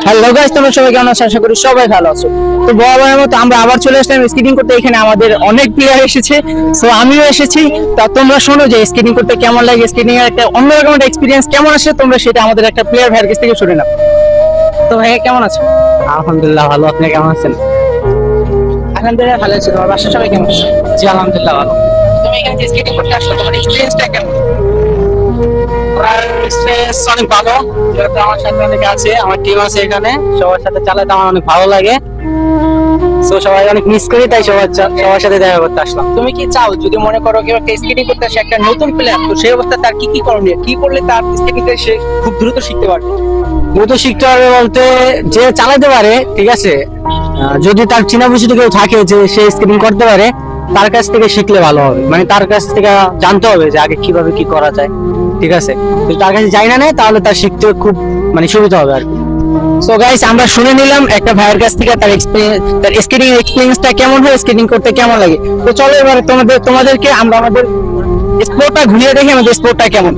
Hello guys, তোমরা সবাই কেমন আছো? আশা করি সবাই ভালো আছো। তো বরাবরের মতো আমরা আবার চলে আসলাম স্কেটিং করতে। এখানে আমাদের অনেক প্লেয়ার এসেছে, সো আমিও এসেছি। তা তোমরা শোনো যে স্কেটিং করতে কেমন লাগে, স্কেটিং এর একটা অন্যরকম একটা এক্সপিরিয়েন্স কেমন আসে, তোমরা সেটা আমাদের একটা প্লেয়ার ভাইয়ের কাছ থেকে শুনে নাও। তো ভাইয়া কেমন আছো? আলহামদুলিল্লাহ ভালো। আপনি কেমন আছেন? আলহামদুলিল্লাহ ভালো আছি। তোমার বাসার সবাই কেমন আছে? জি আলহামদুলিল্লাহ ভালো। তুমি এখানে যে স্কেটিং করতে আসছো, তোমার এক্সপিরিয়েন্সটা কেমন? আমার এক্সপিরিয়েন্স অনেক ভালো, যেহেতু আমার সাথে অনেকে আছে, আমার টিম আছে এখানে, সবার সাথে চালাতে আমার অনেক ভালো লাগে। তো সবাই অনেক মিস করি, তাই সবার সাথে দেখা করতে আসলাম। তুমি কি চাও, যদি মনে করো কেউ একটা স্কেটিং করতে আসে, একটা নতুন প্লেয়ার, তো সেই অবস্থায় তার কি কি করণীয়, কি করলে তার স্কেটিংটা সে খুব দ্রুত শিখতে পারবে? দ্রুত শিখতে পারবে বলতে, যে চালাতে পারে, ঠিক আছে, যদি তার চেনা পরিচিত কেউ থাকে যে সে স্কেটিং করতে পারে, তার কাছ থেকে শিখলে ভালো হবে। মানে তার কাছ থেকে জানতে হবে যে আগে কিভাবে কি করা যায়, ঠিক আছে। যদি তার কাছে যাই না নেয়, তাহলে তার শিখতে খুব মানে সুবিধা হবে আর কি। সো গাইস, আমরা শুনে নিলাম একটা ভাইয়ের কাছ থেকে তার এক্সপেরিয়েন্স, তার স্কেটিং এক্সপেরিয়েন্সটা কেমন হয়, স্কেটিং করতে কেমন লাগে। তো চলো এবার তোমাদেরকে আমরা আমাদের স্পোর্টটা ঘুরিয়ে দেখি, আমাদের স্পোর্টটা কেমন।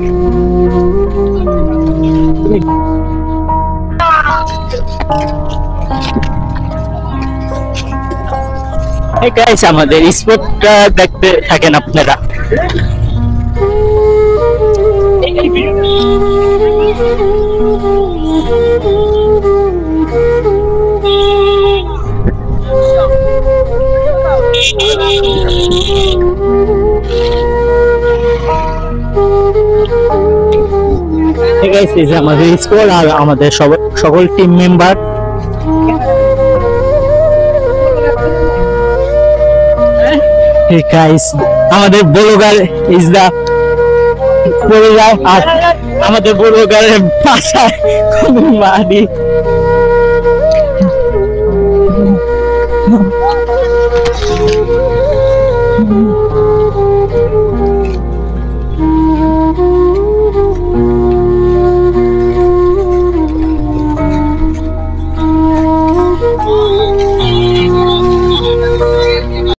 এই গাইস, আমাদের স্পোর্টটা দেখতে থাকেন আপনারা। ঠিক আছে, এই যে আমাদের স্কোর আর আমাদের সকল টিম মেম্বার। Hey guys, আমাদের বড়গার ইজ দা বড়গার, আর আমাদের বড়গারের পাশায় মারি।